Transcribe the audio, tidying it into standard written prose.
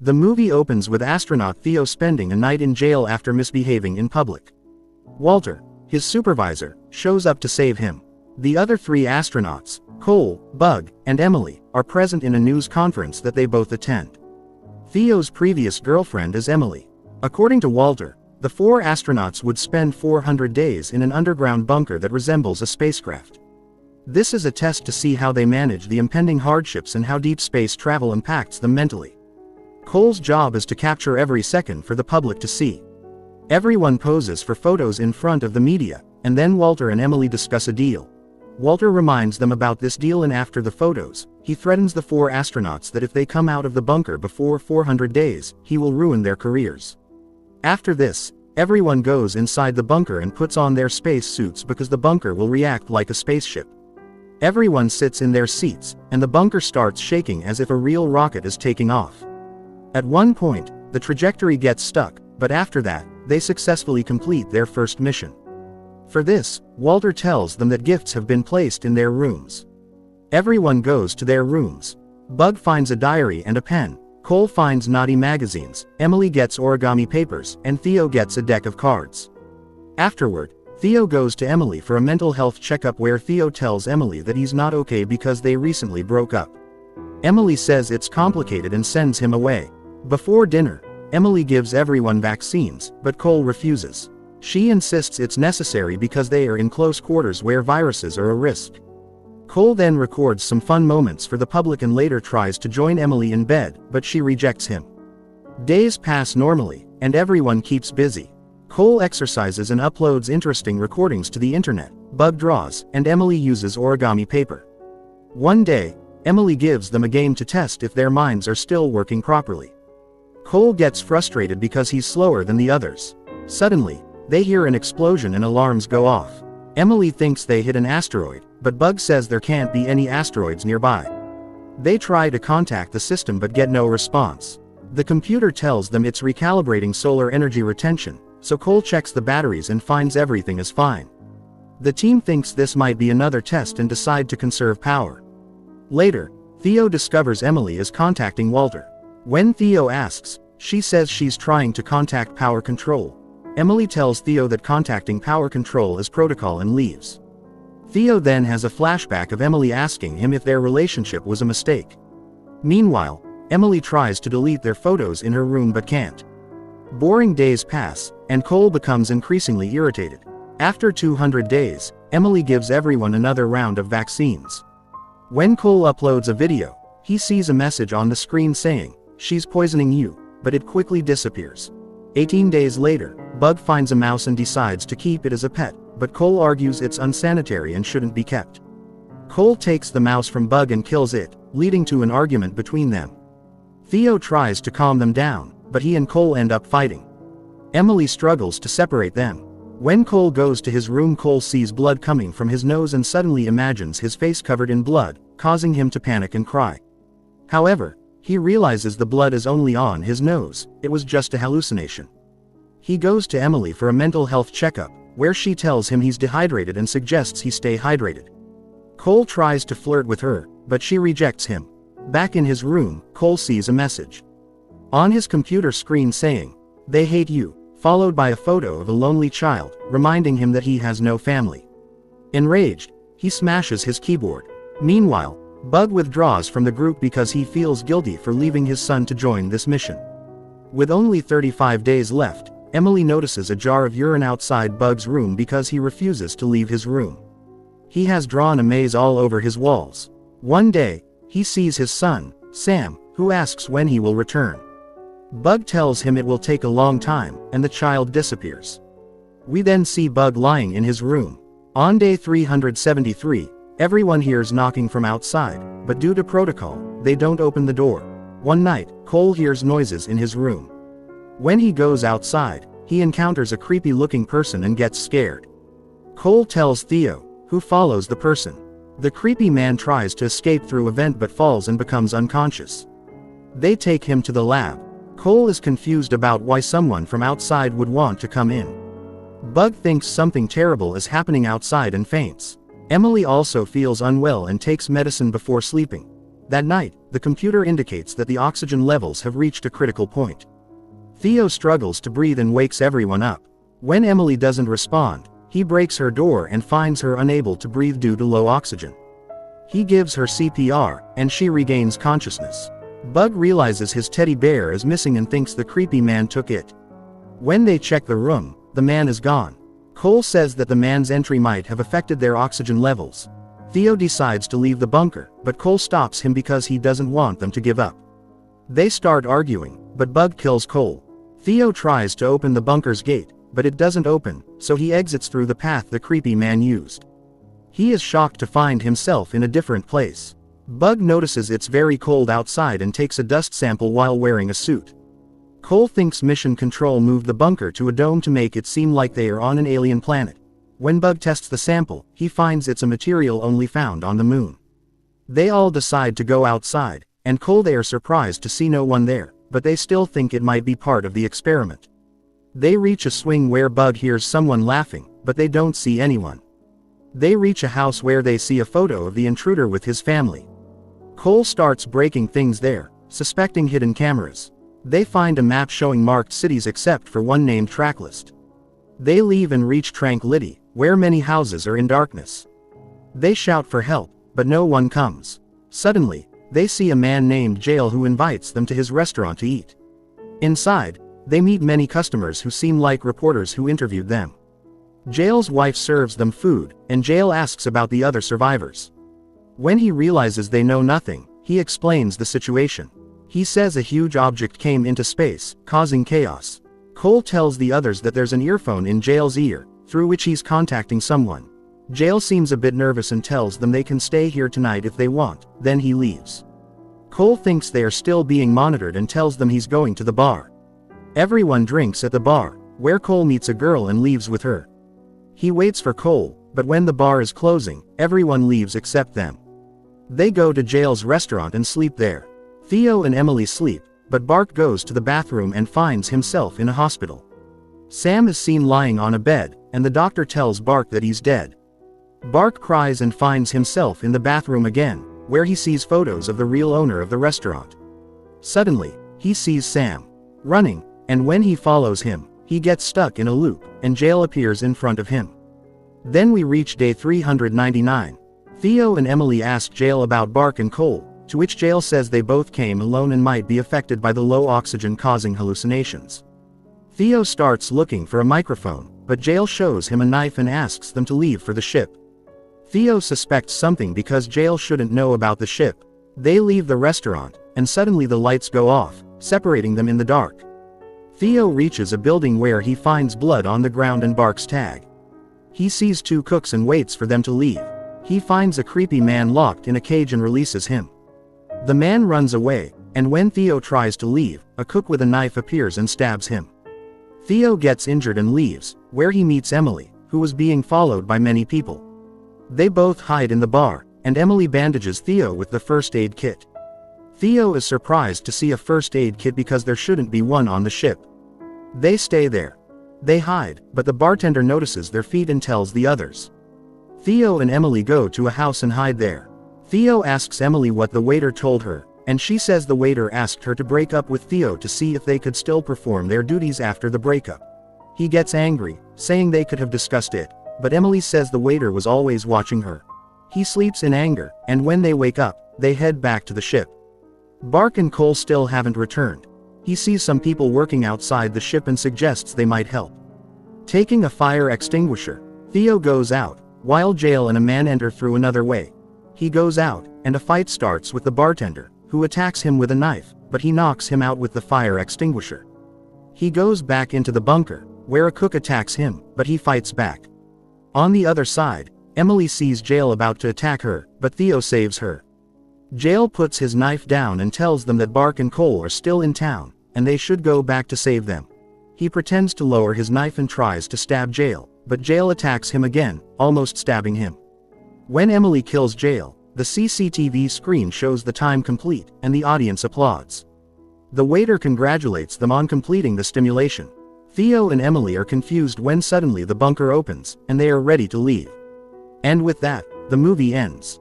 The movie opens with astronaut Theo spending a night in jail after misbehaving in public. Walter, his supervisor, shows up to save him. The other three astronauts, Cole, Bug, and Emily, are present in a news conference that they both attend. Theo's previous girlfriend is Emily. According to Walter, the four astronauts would spend 400 days in an underground bunker that resembles a spacecraft. This is a test to see how they manage the impending hardships and how deep space travel impacts them mentally. Cole's job is to capture every second for the public to see. Everyone poses for photos in front of the media, and then Walter and Emily discuss a deal. Walter reminds them about this deal, and after the photos, he threatens the four astronauts that if they come out of the bunker before 400 days, he will ruin their careers. After this, everyone goes inside the bunker and puts on their space suits because the bunker will react like a spaceship. Everyone sits in their seats, and the bunker starts shaking as if a real rocket is taking off. At one point, the trajectory gets stuck, but after that, they successfully complete their first mission. For this, Walter tells them that gifts have been placed in their rooms. Everyone goes to their rooms. Bug finds a diary and a pen, Cole finds naughty magazines, Emily gets origami papers, and Theo gets a deck of cards. Afterward, Theo goes to Emily for a mental health checkup where Theo tells Emily that he's not okay because they recently broke up. Emily says it's complicated and sends him away. Before dinner, Emily gives everyone vaccines, but Cole refuses. She insists it's necessary because they are in close quarters where viruses are a risk. Cole then records some fun moments for the public and later tries to join Emily in bed, but she rejects him. Days pass normally, and everyone keeps busy. Cole exercises and uploads interesting recordings to the internet, Bug draws, and Emily uses origami paper. One day, Emily gives them a game to test if their minds are still working properly. Cole gets frustrated because he's slower than the others. Suddenly, they hear an explosion and alarms go off. Emily thinks they hit an asteroid, but Bug says there can't be any asteroids nearby. They try to contact the system but get no response. The computer tells them it's recalibrating solar energy retention, so Cole checks the batteries and finds everything is fine. The team thinks this might be another test and decide to conserve power. Later, Theo discovers Emily is contacting Walter. When Theo asks, she says she's trying to contact power control. Emily tells Theo that contacting power control is protocol and leaves. Theo then has a flashback of Emily asking him if their relationship was a mistake. Meanwhile, Emily tries to delete their photos in her room but can't. Boring days pass, and Cole becomes increasingly irritated. After 200 days, Emily gives everyone another round of vaccines. When Cole uploads a video, he sees a message on the screen saying, "She's poisoning you," but it quickly disappears. 18 days later, Bug finds a mouse and decides to keep it as a pet, but Cole argues it's unsanitary and shouldn't be kept. Cole takes the mouse from Bug and kills it, leading to an argument between them. Theo tries to calm them down, but he and Cole end up fighting. Emily struggles to separate them. When Cole goes to his room, Cole sees blood coming from his nose and suddenly imagines his face covered in blood, causing him to panic and cry. However, he realizes the blood is only on his nose, it was just a hallucination. He goes to Emily for a mental health checkup, where she tells him he's dehydrated and suggests he stay hydrated. Cole tries to flirt with her, but she rejects him. Back in his room, Cole sees a message on his computer screen saying, "They hate you," followed by a photo of a lonely child, reminding him that he has no family. Enraged, he smashes his keyboard. Meanwhile, Bug withdraws from the group because he feels guilty for leaving his son to join this mission. With only 35 days left, Emily notices a jar of urine outside Bug's room because he refuses to leave his room. He has drawn a maze all over his walls. One day, he sees his son, Sam, who asks when he will return. Bug tells him it will take a long time, and the child disappears. We then see Bug lying in his room. On day 373, everyone hears knocking from outside, but due to protocol, they don't open the door. One night, Cole hears noises in his room. When he goes outside, he encounters a creepy-looking person and gets scared. Cole tells Theo, who follows the person. The creepy man tries to escape through a vent but falls and becomes unconscious. They take him to the lab. Cole is confused about why someone from outside would want to come in. Bug thinks something terrible is happening outside and faints. Emily also feels unwell and takes medicine before sleeping. That night, the computer indicates that the oxygen levels have reached a critical point. Theo struggles to breathe and wakes everyone up. When Emily doesn't respond, he breaks her door and finds her unable to breathe due to low oxygen. He gives her CPR, and she regains consciousness. Bug realizes his teddy bear is missing and thinks the creepy man took it. When they check the room, the man is gone. Cole says that the man's entry might have affected their oxygen levels. Theo decides to leave the bunker, but Cole stops him because he doesn't want them to give up. They start arguing, but Bug kills Cole. Theo tries to open the bunker's gate, but it doesn't open, so he exits through the path the creepy man used. He is shocked to find himself in a different place. Bug notices it's very cold outside and takes a dust sample while wearing a suit. Cole thinks Mission Control moved the bunker to a dome to make it seem like they are on an alien planet. When Bug tests the sample, he finds it's a material only found on the moon. They all decide to go outside, and Cole they are surprised to see no one there, but they still think it might be part of the experiment. They reach a swing where Bug hears someone laughing, but they don't see anyone. They reach a house where they see a photo of the intruder with his family. Cole starts breaking things there, suspecting hidden cameras. They find a map showing marked cities except for one named Tracklist. They leave and reach Tranquility, where many houses are in darkness. They shout for help, but no one comes. Suddenly, they see a man named Jail who invites them to his restaurant to eat. Inside, they meet many customers who seem like reporters who interviewed them. Jail's wife serves them food, and Jail asks about the other survivors. When he realizes they know nothing, he explains the situation. He says a huge object came into space, causing chaos. Cole tells the others that there's an earphone in Jail's ear, through which he's contacting someone. Jail seems a bit nervous and tells them they can stay here tonight if they want, then he leaves. Cole thinks they are still being monitored and tells them he's going to the bar. Everyone drinks at the bar, where Cole meets a girl and leaves with her. He waits for Cole, but when the bar is closing, everyone leaves except them. They go to Jail's restaurant and sleep there. Theo and Emily sleep, but Bart goes to the bathroom and finds himself in a hospital. Sam is seen lying on a bed, and the doctor tells Bart that he's dead. Bart cries and finds himself in the bathroom again, where he sees photos of the real owner of the restaurant. Suddenly, he sees Sam running, and when he follows him, he gets stuck in a loop, and Jail appears in front of him. Then we reach day 399. Theo and Emily ask Jail about Bart and Cole, to which Jail says they both came alone and might be affected by the low oxygen causing hallucinations. Theo starts looking for a microphone, but Jail shows him a knife and asks them to leave for the ship. Theo suspects something because Jail shouldn't know about the ship. They leave the restaurant, and suddenly the lights go off, separating them in the dark. Theo reaches a building where he finds blood on the ground and Bart's tag. He sees two cooks and waits for them to leave. He finds a creepy man locked in a cage and releases him. The man runs away, and when Theo tries to leave, a cook with a knife appears and stabs him. Theo gets injured and leaves, where he meets Emily, who was being followed by many people. They both hide in the bar, and Emily bandages Theo with the first aid kit. Theo is surprised to see a first aid kit because there shouldn't be one on the ship. They stay there. They hide, but the bartender notices their feet and tells the others. Theo and Emily go to a house and hide there. Theo asks Emily what the waiter told her, and she says the waiter asked her to break up with Theo to see if they could still perform their duties after the breakup. He gets angry, saying they could have discussed it, but Emily says the waiter was always watching her. He sleeps in anger, and when they wake up, they head back to the ship. Bart and Cole still haven't returned. He sees some people working outside the ship and suggests they might help. Taking a fire extinguisher, Theo goes out, while Jail and a man enter through another way. He goes out, and a fight starts with the bartender, who attacks him with a knife, but he knocks him out with the fire extinguisher. He goes back into the bunker, where a cook attacks him, but he fights back. On the other side, Emily sees Jail about to attack her, but Theo saves her. Jail puts his knife down and tells them that Bart and Cole are still in town, and they should go back to save them. He pretends to lower his knife and tries to stab Jail, but Jail attacks him again, almost stabbing him. When Emily kills Jail, the CCTV screen shows the time complete, and the audience applauds. The waiter congratulates them on completing the stimulation. Theo and Emily are confused when suddenly the bunker opens, and they are ready to leave. And with that, the movie ends.